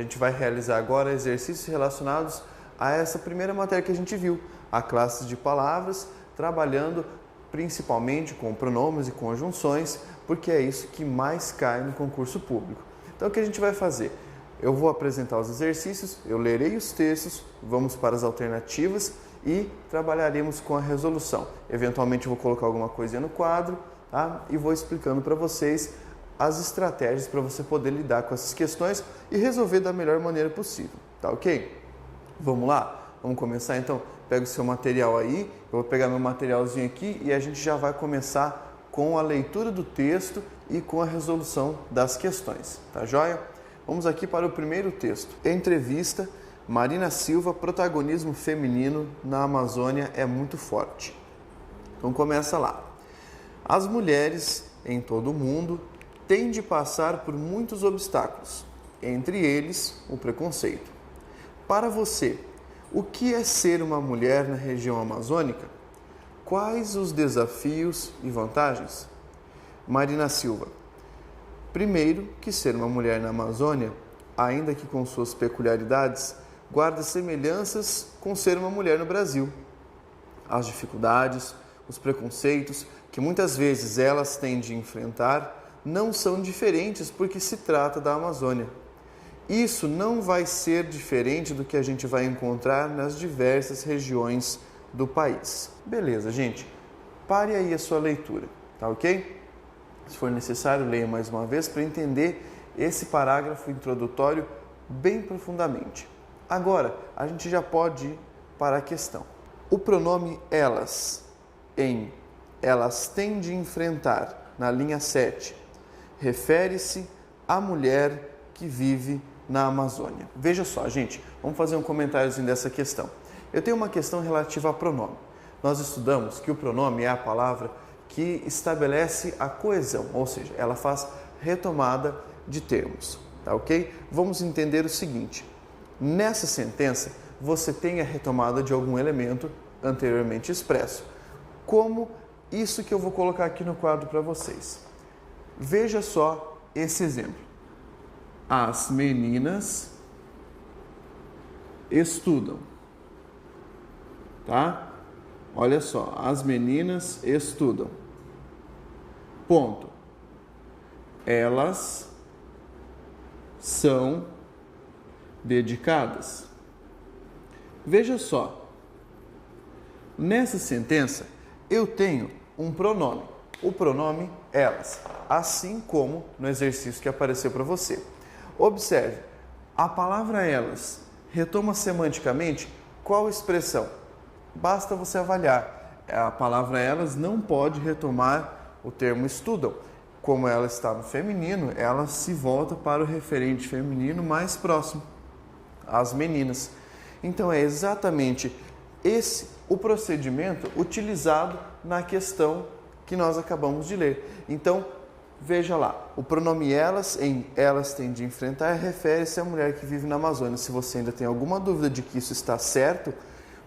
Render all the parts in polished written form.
A gente vai realizar agora exercícios relacionados a essa primeira matéria que a gente viu, a classe de palavras, trabalhando principalmente com pronomes e conjunções, porque é isso que mais cai no concurso público. Então o que a gente vai fazer? Eu vou apresentar os exercícios, eu lerei os textos, vamos para as alternativas e trabalharemos com a resolução. Eventualmente eu vou colocar alguma coisinha no quadro, tá? E vou explicando para vocês as estratégias para você poder lidar com essas questões e resolver da melhor maneira possível, tá ok? Vamos lá? Vamos começar então? Pega o seu material aí, eu vou pegar meu materialzinho aqui e a gente já vai começar com a leitura do texto e com a resolução das questões, tá joia? Vamos aqui para o primeiro texto. Entrevista, Marina Silva, protagonismo feminino na Amazônia é muito forte. Então começa lá. As mulheres em todo o mundo têm de passar por muitos obstáculos, entre eles o preconceito. Para você, o que é ser uma mulher na região amazônica? Quais os desafios e vantagens? Marina Silva. Primeiro, que ser uma mulher na Amazônia, ainda que com suas peculiaridades, guarda semelhanças com ser uma mulher no Brasil. As dificuldades, os preconceitos que muitas vezes elas têm de enfrentar não são diferentes porque se trata da Amazônia. Isso não vai ser diferente do que a gente vai encontrar nas diversas regiões do país. Beleza, gente? Pare aí a sua leitura, tá ok? Se for necessário, leia mais uma vez para entender esse parágrafo introdutório bem profundamente. Agora, a gente já pode ir para a questão. O pronome elas, em elas têm de enfrentar, na linha 7, refere-se à mulher que vive na Amazônia. Veja só, gente, vamos fazer um comentáriozinho dessa questão. Eu tenho uma questão relativa a pronome. Nós estudamos que o pronome é a palavra que estabelece a coesão, ou seja, ela faz retomada de termos, tá ok? Vamos entender o seguinte, nessa sentença você tem a retomada de algum elemento anteriormente expresso, como isso que eu vou colocar aqui no quadro para vocês. Veja só esse exemplo. As meninas estudam, tá? Olha só, as meninas estudam. Ponto. Elas são dedicadas. Veja só, nessa sentença eu tenho um pronome, o pronome elas, assim como no exercício que apareceu para você. Observe, a palavra elas retoma semanticamente qual expressão? Basta você avaliar. A palavra elas não pode retomar o termo estudam. Como ela está no feminino, ela se volta para o referente feminino mais próximo, as meninas. Então é exatamente esse o procedimento utilizado na questão que nós acabamos de ler. Então, veja lá, o pronome elas, em elas têm de enfrentar, refere-se à mulher que vive na Amazônia. Se você ainda tem alguma dúvida de que isso está certo,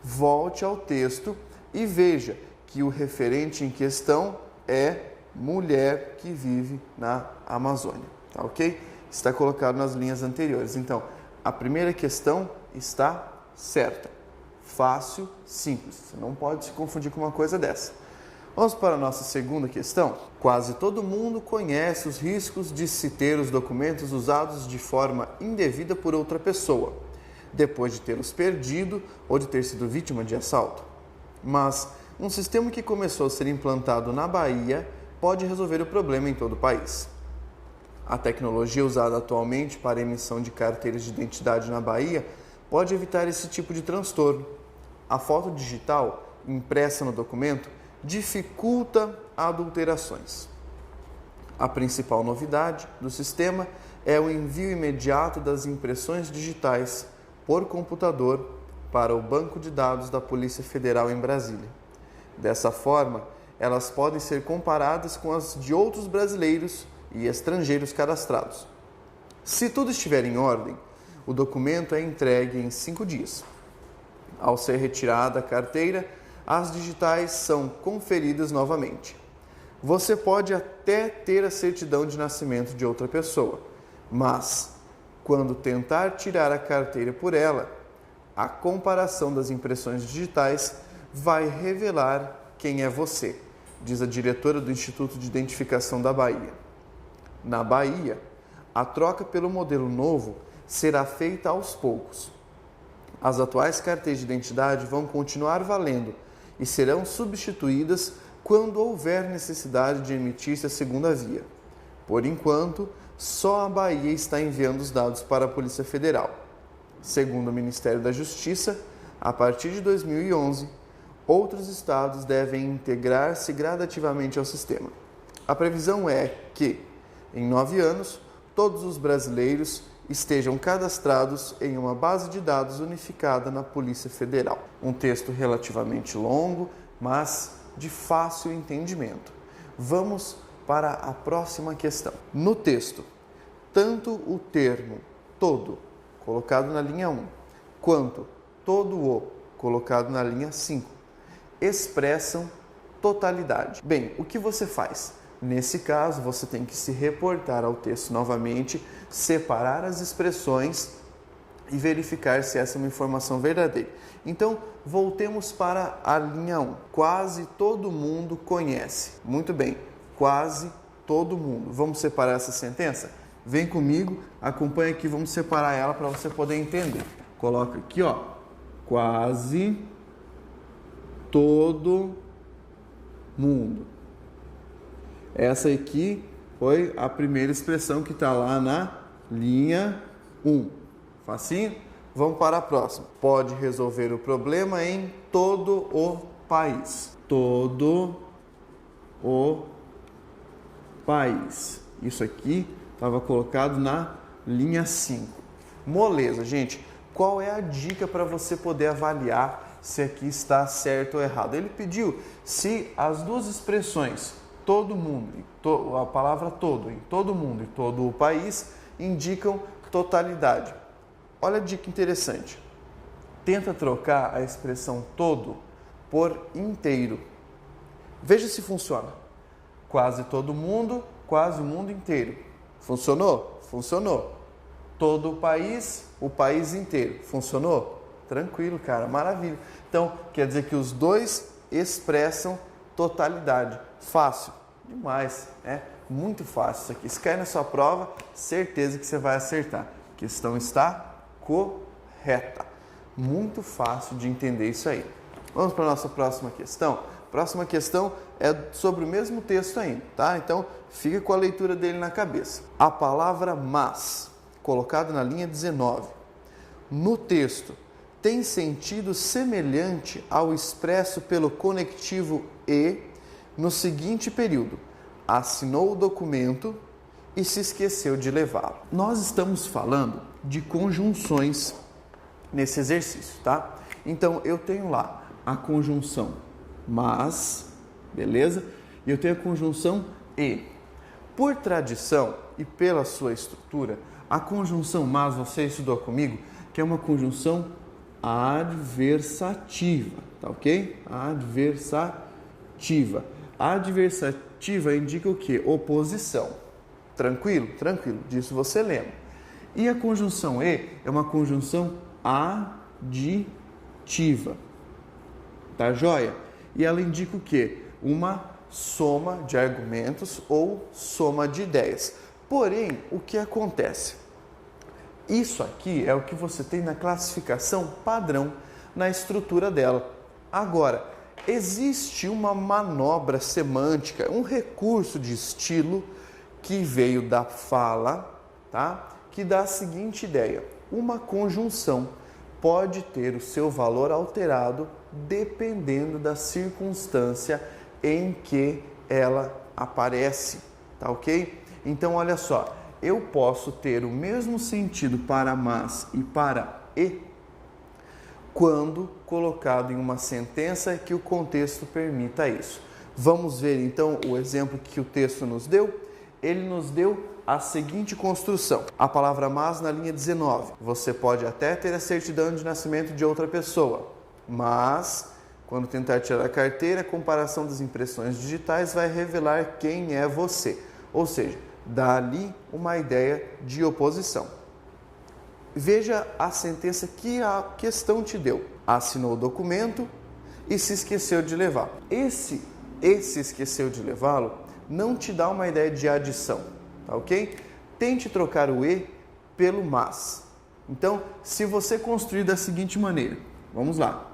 volte ao texto e veja que o referente em questão é mulher que vive na Amazônia, tá ok? Está colocado nas linhas anteriores. Então, a primeira questão está certa. Fácil, simples. Você não pode se confundir com uma coisa dessa. Vamos para a nossa segunda questão. Quase todo mundo conhece os riscos de se ter os documentos usados de forma indevida por outra pessoa, depois de tê-los perdido ou de ter sido vítima de assalto. Mas um sistema que começou a ser implantado na Bahia pode resolver o problema em todo o país. A tecnologia usada atualmente para a emissão de carteiras de identidade na Bahia pode evitar esse tipo de transtorno. A foto digital impressa no documento dificulta adulterações. A principal novidade do sistema é o envio imediato das impressões digitais por computador para o banco de dados da Polícia Federal em Brasília. Dessa forma, elas podem ser comparadas com as de outros brasileiros e estrangeiros cadastrados. Se tudo estiver em ordem, o documento é entregue em 5 dias. Ao ser retirada a carteira, as digitais são conferidas novamente. Você pode até ter a certidão de nascimento de outra pessoa, mas Quando tentar tirar a carteira por ela, a comparação das impressões digitais vai revelar quem é você, diz a diretora do Instituto de Identificação da Bahia. Na Bahia, a troca pelo modelo novo será feita aos poucos. As atuais carteiras de identidade vão continuar valendo e serão substituídas quando houver necessidade de emitir-se a segunda via. Por enquanto, só a Bahia está enviando os dados para a Polícia Federal. Segundo o Ministério da Justiça, a partir de 2011, outros estados devem integrar-se gradativamente ao sistema. A previsão é que, em 9 anos, todos os brasileiros estejam cadastrados em uma base de dados unificada na Polícia Federal. Um texto relativamente longo, mas de fácil entendimento. Vamos para a próxima questão. No texto, tanto o termo todo, colocado na linha 1, quanto todo o, colocado na linha 5, expressam totalidade. Bem, o que você faz? Nesse caso, você tem que se reportar ao texto novamente, separar as expressões e verificar se essa é uma informação verdadeira. Então, voltemos para a linha 1. Quase todo mundo conhece. Muito bem, quase todo mundo. Vamos separar essa sentença? Vem comigo, acompanha aqui, vamos separar ela para você poder entender. Coloca aqui, ó, quase todo mundo. Essa aqui foi a primeira expressão que está lá na linha 1. Facinho? Vamos para a próxima. Pode resolver o problema em todo o país. Todo o país. Isso aqui estava colocado na linha 5. Moleza, gente. Qual é a dica para você poder avaliar se aqui está certo ou errado? Ele pediu se as duas expressões todo mundo, a palavra todo, em todo mundo e todo o país, indicam totalidade. Olha a dica interessante. Tenta trocar a expressão todo por inteiro. Veja se funciona. Quase todo mundo, quase o mundo inteiro. Funcionou? Funcionou. Todo o país inteiro. Funcionou? Tranquilo, cara, maravilha. Então, quer dizer que os dois expressam totalidade. Fácil demais, muito fácil isso aqui. Se cair na sua prova, certeza que você vai acertar. A questão está correta. Muito fácil de entender isso aí. Vamos para a nossa próxima questão. Próxima questão é sobre o mesmo texto ainda, tá? Então, fica com a leitura dele na cabeça. A palavra mas, colocada na linha 19, no texto, tem sentido semelhante ao expresso pelo conectivo e no seguinte período: assinou o documento e se esqueceu de levá-lo. Nós estamos falando de conjunções nesse exercício, tá? Então, eu tenho lá a conjunção mas, beleza? E eu tenho a conjunção e. Por tradição e pela sua estrutura, a conjunção mas, você estudou comigo, que é uma conjunção adversativa, tá ok? Adversativa. Adversativa indica o quê? Oposição. Tranquilo? Tranquilo. Disso você lembra. E a conjunção e é uma conjunção aditiva. Tá joia? E ela indica o quê? Uma soma de argumentos ou soma de ideias. Porém, o que acontece? Isso aqui é o que você tem na classificação padrão, na estrutura dela. Agora, existe uma manobra semântica, um recurso de estilo que veio da fala, tá? Que dá a seguinte ideia: uma conjunção pode ter o seu valor alterado dependendo da circunstância em que ela aparece, tá ok? Então, olha só, eu posso ter o mesmo sentido para mas e para e quando colocado em uma sentença que o contexto permita isso. Vamos ver então o exemplo que o texto nos deu? Ele nos deu a seguinte construção. A palavra mas na linha 19. Você pode até ter a certidão de nascimento de outra pessoa, mas quando tentar tirar a carteira, a comparação das impressões digitais vai revelar quem é você. Ou seja, dá ali uma ideia de oposição. veja a sentença que a questão te deu. Assinou o documento e se esqueceu de levar. Esse esqueceu de levá-lo não te dá uma ideia de adição, tá ok? Tente trocar o e pelo mas. Então, se você construir da seguinte maneira, vamos lá.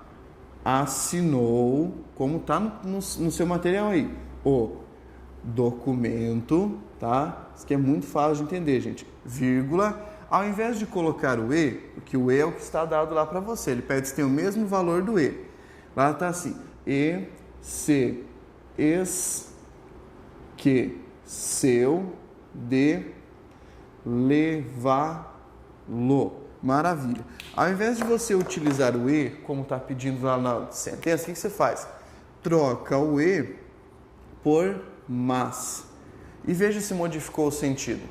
Assinou, como está no seu material aí, o documento, tá? Isso aqui é muito fácil de entender, gente. Vírgula, ao invés de colocar o e, porque o e é o que está dado lá para você, ele pede se tem o mesmo valor do e. Lá está assim, e se esqueceu de levá-lo. Maravilha. Ao invés de você utilizar o e, como está pedindo lá na sentença, o que você faz? Troca o e por mas. E veja se modificou o sentido.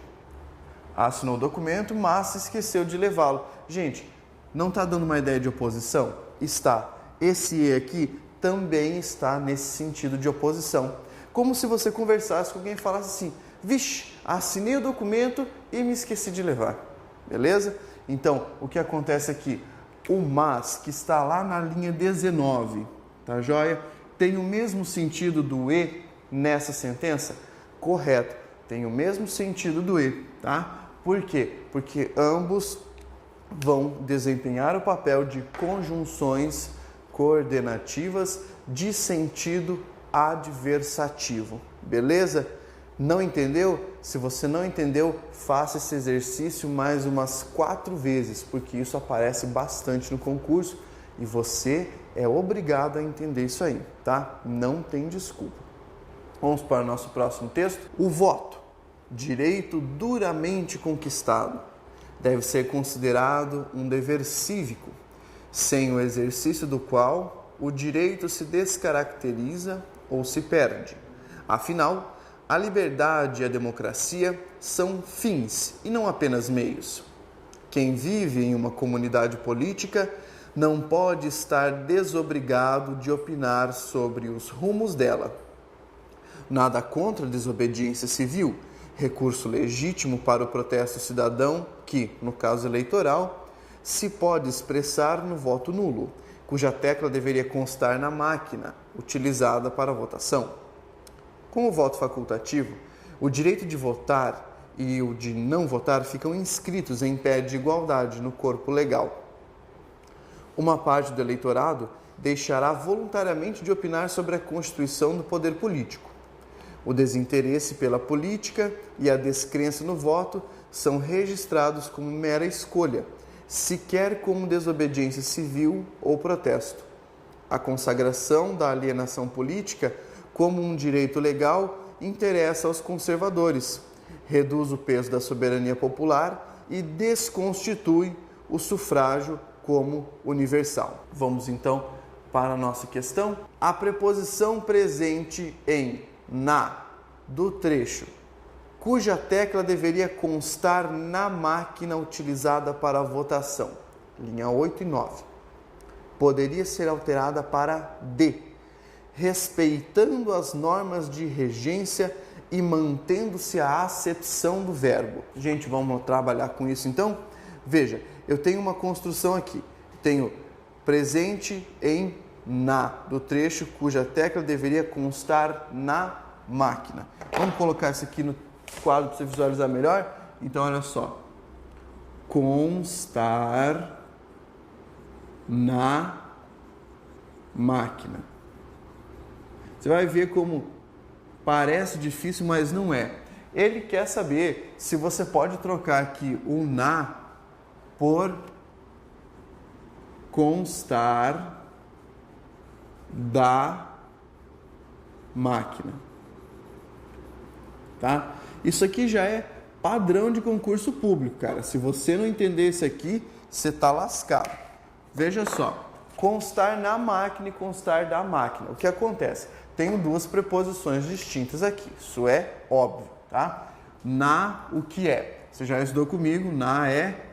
Assinou o documento, mas esqueceu de levá-lo. Gente, não está dando uma ideia de oposição? Está. Esse e aqui também está nesse sentido de oposição. Como se você conversasse com alguém e falasse assim, vixe, assinei o documento e me esqueci de levar. Beleza? Então, o que acontece aqui? O mas, que está lá na linha 19, tá joia? Tem o mesmo sentido do e nessa sentença? Correto, tem o mesmo sentido do e, tá? Por quê? Porque ambos vão desempenhar o papel de conjunções coordenativas de sentido adversativo, beleza? Não entendeu? Se você não entendeu, faça esse exercício mais umas 4 vezes, porque isso aparece bastante no concurso e você é obrigado a entender isso aí, tá? Não tem desculpa. Vamos para o nosso próximo texto. O voto, direito duramente conquistado, deve ser considerado um dever cívico, sem o exercício do qual o direito se descaracteriza ou se perde. Afinal, a liberdade e a democracia são fins e não apenas meios. Quem vive em uma comunidade política não pode estar desobrigado de opinar sobre os rumos dela. Nada contra a desobediência civil, recurso legítimo para o protesto cidadão que, no caso eleitoral, se pode expressar no voto nulo, cuja tecla deveria constar na máquina utilizada para a votação. Com o voto facultativo, o direito de votar e o de não votar ficam inscritos em pé de igualdade no corpo legal. Uma parte do eleitorado deixará voluntariamente de opinar sobre a constituição do poder político. O desinteresse pela política e a descrença no voto são registrados como mera escolha, sequer como desobediência civil ou protesto. A consagração da alienação política como um direito legal interessa aos conservadores, reduz o peso da soberania popular e desconstitui o sufrágio como universal. Vamos então para a nossa questão. A preposição presente em na do trecho, cuja tecla deveria constar na máquina utilizada para a votação, linha 8 e 9, poderia ser alterada para de, respeitando as normas de regência e mantendo-se a acepção do verbo. Gente, vamos trabalhar com isso então? Veja, eu tenho uma construção aqui. Tenho presente em na do trecho, cuja tecla deveria constar na máquina. Vamos colocar isso aqui no quadro para você visualizar melhor? Então, olha só. Constar na máquina. Você vai ver como parece difícil, mas não é. Ele quer saber se você pode trocar aqui o na por constar da máquina. Tá? Isso aqui já é padrão de concurso público, cara. Se você não entender isso aqui, você tá lascado. Veja só, constar na máquina e constar da máquina. O que acontece? Tenho duas preposições distintas aqui. Isso é óbvio, tá? Na, o que é? Você já estudou comigo, na é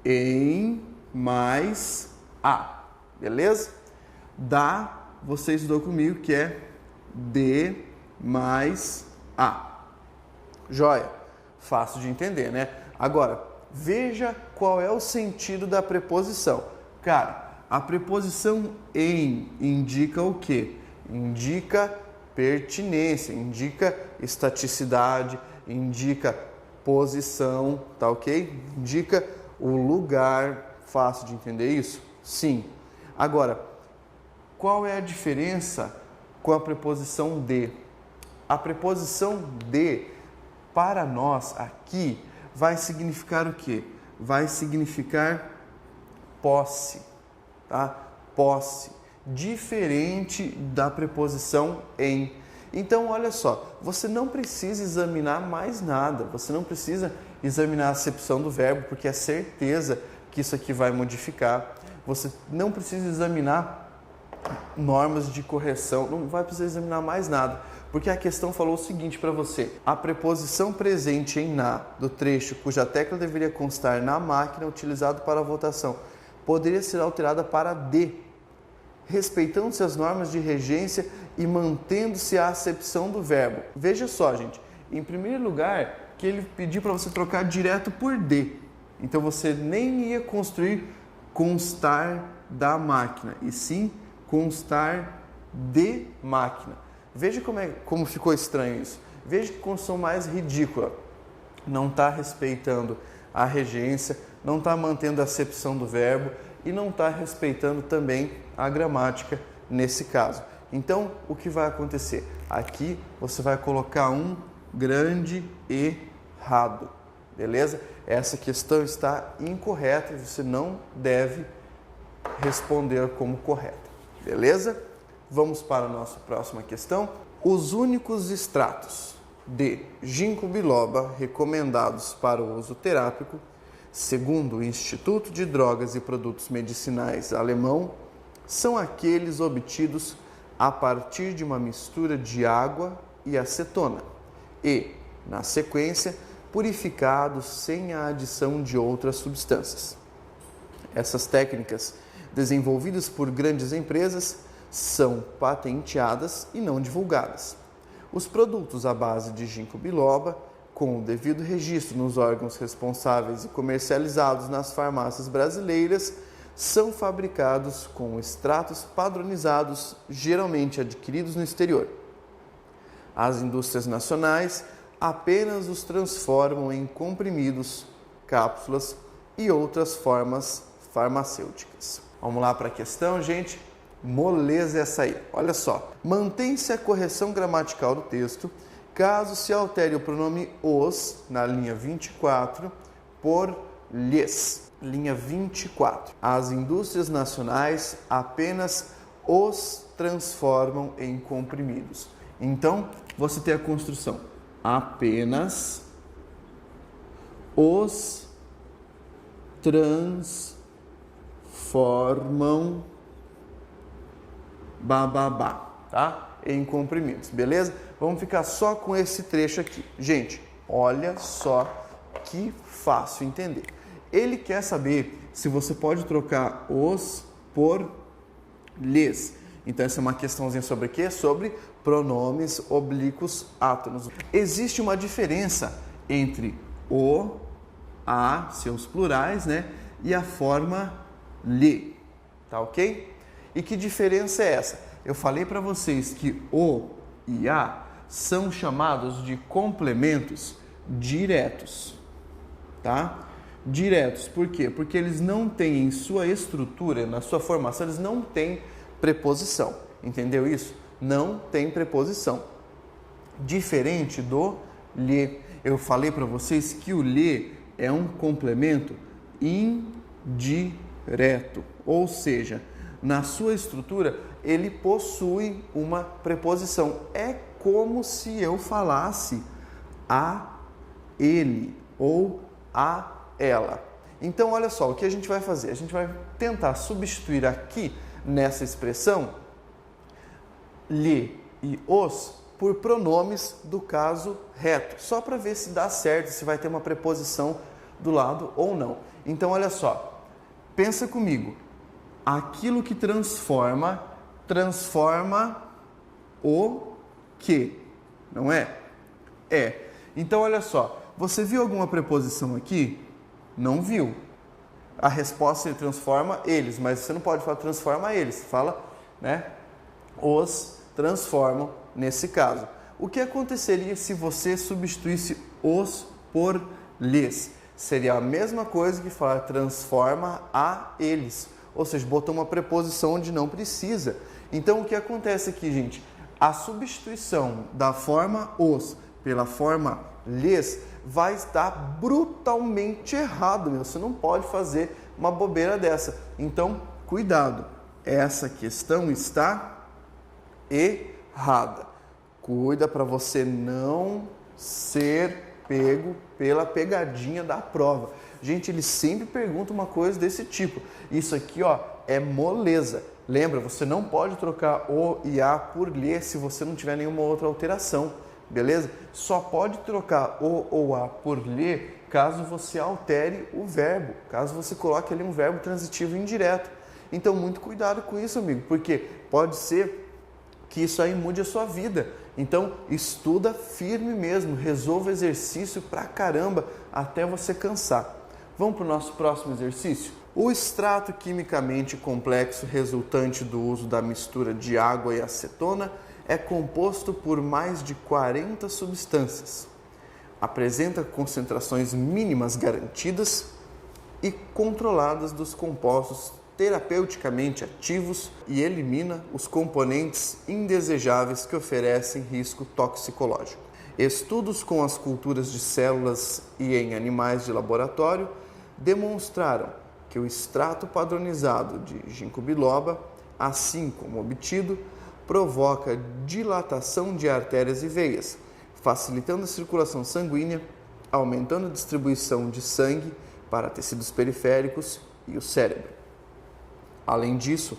em mais a, beleza? Da, você estudou comigo, que é de mais a. Joia? Fácil de entender, né? Agora, veja qual é o sentido da preposição. Cara, a preposição em indica o quê? Indica pertinência, indica estaticidade, indica posição, tá ok? Indica o lugar. Fácil de entender isso? Sim. Agora, qual é a diferença com a preposição de? A preposição de, para nós aqui, vai significar o quê? Vai significar posse, tá? Posse, diferente da preposição em. Então, olha só, você não precisa examinar mais nada, você não precisa examinar a acepção do verbo, porque é certeza que isso aqui vai modificar. Você não precisa examinar normas de correção, não vai precisar examinar mais nada, porque a questão falou o seguinte para você: a preposição presente em na do trecho cuja tecla deveria constar na máquina utilizado para a votação poderia ser alterada para de, respeitando-se as normas de regência e mantendo-se a acepção do verbo. Veja só, gente, em primeiro lugar, que ele pediu para você trocar direto por de. Então você nem ia construir constar da máquina, e sim constar de máquina. Veja como ficou estranho isso. Veja que construção mais ridícula. Não está respeitando a regência, não está mantendo a acepção do verbo e não está respeitando também a gramática nesse caso. Então, o que vai acontecer? Aqui você vai colocar um grande errado, beleza? Essa questão está incorreta e você não deve responder como correta, beleza? Vamos para a nossa próxima questão. Os únicos extratos de ginkgo biloba recomendados para o uso terápico, segundo o Instituto de Drogas e Produtos Medicinais alemão, são aqueles obtidos a partir de uma mistura de água e acetona e, na sequência, purificados sem a adição de outras substâncias. Essas técnicas, desenvolvidas por grandes empresas, são patenteadas e não divulgadas. Os produtos à base de ginkgo biloba, com o devido registro nos órgãos responsáveis e comercializados nas farmácias brasileiras, são fabricados com extratos padronizados, geralmente adquiridos no exterior. As indústrias nacionais apenas os transformam em comprimidos, cápsulas e outras formas farmacêuticas. Vamos lá para a questão, gente? Moleza essa aí. Olha só. Mantém-se a correção gramatical do texto caso se altere o pronome os, na linha 24, por lhes. Linha 24. As indústrias nacionais apenas os transformam em comprimidos. Então, você tem a construção apenas os transformam bababá, tá? Em comprimidos, beleza? Vamos ficar só com esse trecho aqui. Gente, olha só que fácil entender. Ele quer saber se você pode trocar os por lhes. Então, essa é uma questãozinha sobre o quê? Sobre pronomes oblíquos átonos. Existe uma diferença entre o, a, seus plurais, né? E a forma lhe, tá ok? E que diferença é essa? Eu falei para vocês que o e a são chamados de complementos diretos, tá? Diretos, por quê? Porque eles não têm em sua estrutura, na sua formação, eles não têm preposição, entendeu isso? Não tem preposição. Diferente do lhe. Eu falei para vocês que o lhe é um complemento indireto, ou seja, na sua estrutura, ele possui uma preposição. É como se eu falasse a ele ou a ela. Então, olha só, o que a gente vai fazer? A gente vai tentar substituir aqui, nessa expressão, lhe e os, por pronomes do caso reto. Só para ver se dá certo, se vai ter uma preposição do lado ou não. Então, olha só, pensa comigo. Aquilo que transforma o que, não é? É. Então, olha só, você viu alguma preposição aqui? não viu. A resposta ele transforma eles, mas você não pode falar transforma eles, você fala, né? Os transformam nesse caso. O que aconteceria se você substituísse os por lhes? Seria a mesma coisa que falar transforma a eles, ou seja, botou uma preposição onde não precisa. Então o que acontece aqui, gente? A substituição da forma os pela forma lhes vai estar brutalmente errado, meu. Você não pode fazer uma bobeira dessa. Então, cuidado. Essa questão está errada. Cuida para você não ser pego pela pegadinha da prova. Gente, eles sempre perguntam uma coisa desse tipo. Isso aqui, ó, é moleza. Lembra, você não pode trocar o e a por lhe se você não tiver nenhuma outra alteração, beleza? Só pode trocar o ou a por lhe caso você altere o verbo, caso você coloque ali um verbo transitivo indireto. Então, muito cuidado com isso, amigo, porque pode ser que isso aí mude a sua vida. Então, estuda firme mesmo, resolva exercício pra caramba até você cansar. Vamos para o nosso próximo exercício? O extrato quimicamente complexo resultante do uso da mistura de água e acetona é composto por mais de 40 substâncias. Apresenta concentrações mínimas garantidas e controladas dos compostos terapeuticamente ativos e elimina os componentes indesejáveis que oferecem risco toxicológico. Estudos com as culturas de células e em animais de laboratório demonstraram que o extrato padronizado de ginkgo biloba, assim como obtido, provoca dilatação de artérias e veias, facilitando a circulação sanguínea, aumentando a distribuição de sangue para tecidos periféricos e o cérebro. Além disso,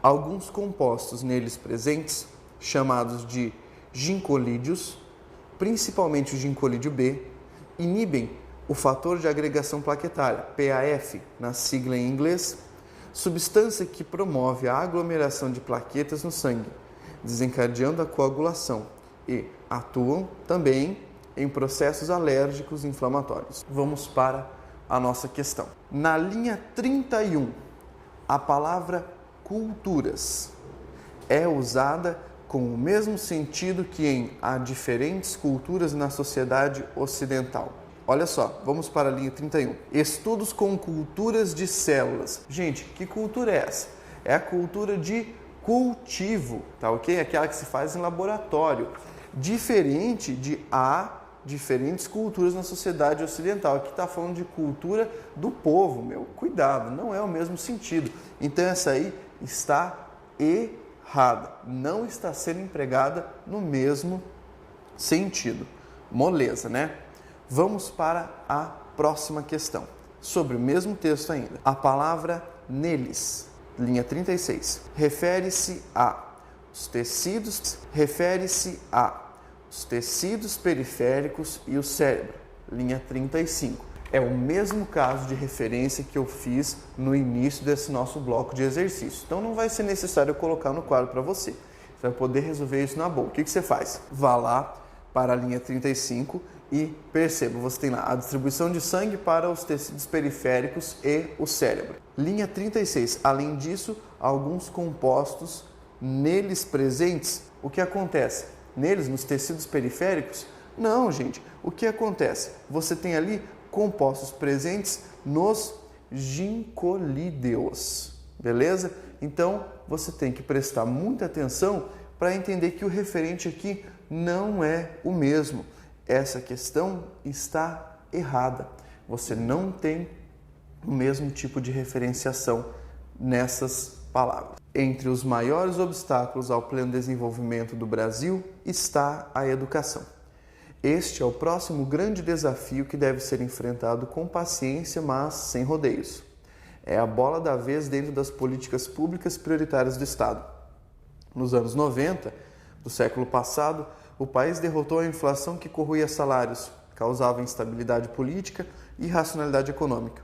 alguns compostos neles presentes, chamados de gincolídeos, principalmente o gincolídeo B, inibem o fator de agregação plaquetária, PAF, na sigla em inglês, substância que promove a aglomeração de plaquetas no sangue, desencadeando a coagulação e atuam também em processos alérgicos e inflamatórios. Vamos para a nossa questão. Na linha 31, a palavra culturas é usada com o mesmo sentido que em há diferentes culturas na sociedade ocidental. Olha só, vamos para a linha 31. Estudos com culturas de células. Gente, que cultura é essa? É a cultura de cultivo, tá ok? Aquela que se faz em laboratório. Diferente de há diferentes culturas na sociedade ocidental. Aqui está falando de cultura do povo, meu. Cuidado, não é o mesmo sentido. Então essa aí está errada. Não está sendo empregada no mesmo sentido. Moleza, né? Vamos para a próxima questão. Sobre o mesmo texto ainda. A palavra neles, linha 36, refere-se a os tecidos periféricos e o cérebro, linha 35. É o mesmo caso de referência que eu fiz no início desse nosso bloco de exercícios. Então não vai ser necessário eu colocar no quadro para você. Você vai poder resolver isso na boa. O que você faz? Vá lá para a linha 35 e perceba, você tem lá a distribuição de sangue para os tecidos periféricos e o cérebro. Linha 36. Além disso, alguns compostos neles presentes. O que acontece? Neles, nos tecidos periféricos? Não, gente. O que acontece? Você tem ali compostos presentes nos gincolídeos. Beleza? Então, você tem que prestar muita atenção para entender que o referente aqui não é o mesmo. Essa questão está errada. Você não tem o mesmo tipo de referenciação nessas palavras. Entre os maiores obstáculos ao pleno desenvolvimento do Brasil está a educação. Este é o próximo grande desafio que deve ser enfrentado com paciência, mas sem rodeios. É a bola da vez dentro das políticas públicas prioritárias do Estado. Nos anos 90 do século passado, o país derrotou a inflação que corroía salários, causava instabilidade política e irracionalidade econômica.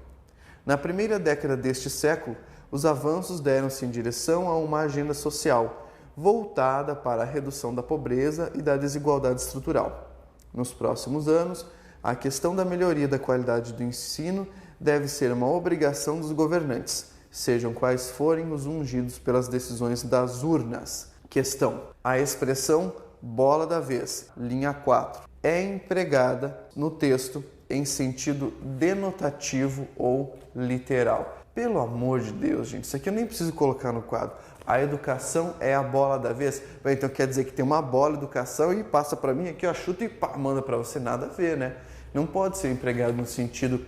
Na primeira década deste século, os avanços deram-se em direção a uma agenda social, voltada para a redução da pobreza e da desigualdade estrutural. Nos próximos anos, a questão da melhoria da qualidade do ensino deve ser uma obrigação dos governantes, sejam quais forem os ungidos pelas decisões das urnas. Questão: a expressão bola da vez, linha 4, é empregada no texto em sentido denotativo ou literal. Pelo amor de Deus, gente, isso aqui eu nem preciso colocar no quadro. A educação é a bola da vez. Então quer dizer que tem uma bola de educação e passa para mim aqui, ó, chuta e pá, manda para você. Nada a ver, né? Não pode ser empregado no sentido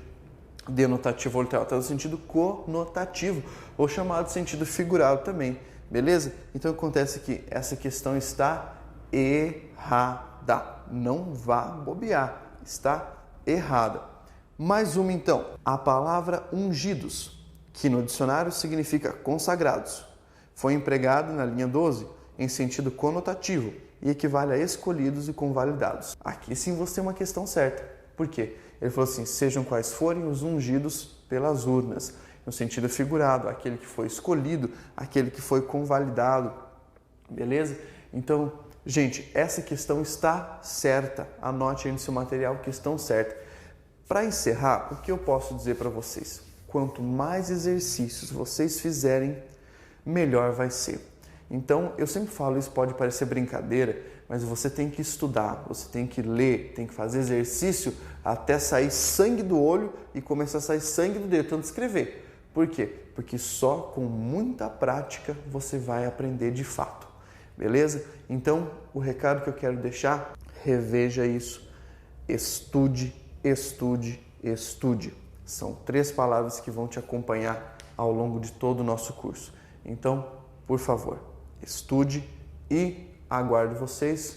denotativo ou literal, está no sentido conotativo, ou chamado de sentido figurado também, beleza? Então acontece que essa questão está errada. Não vá bobear, está errada. Mais uma então, a palavra ungidos, que no dicionário significa consagrados, foi empregada na linha 12 em sentido conotativo e equivale a escolhidos e convalidados. Aqui sim você tem uma questão certa. Por quê? Ele falou assim, sejam quais forem os ungidos pelas urnas, no sentido figurado, aquele que foi escolhido, aquele que foi convalidado, beleza? Então, gente, essa questão está certa. Anote aí no seu material, questão certa. Para encerrar, o que eu posso dizer para vocês? Quanto mais exercícios vocês fizerem, melhor vai ser. Então, eu sempre falo, isso pode parecer brincadeira, mas você tem que estudar, você tem que ler, tem que fazer exercício até sair sangue do olho e começar a sair sangue do dedo, tanto escrever. Por quê? Porque só com muita prática você vai aprender de fato, beleza? Então, o recado que eu quero deixar, reveja isso, estude, estude, estude. São 3 palavras que vão te acompanhar ao longo de todo o nosso curso. Então, por favor, estude e aguardo vocês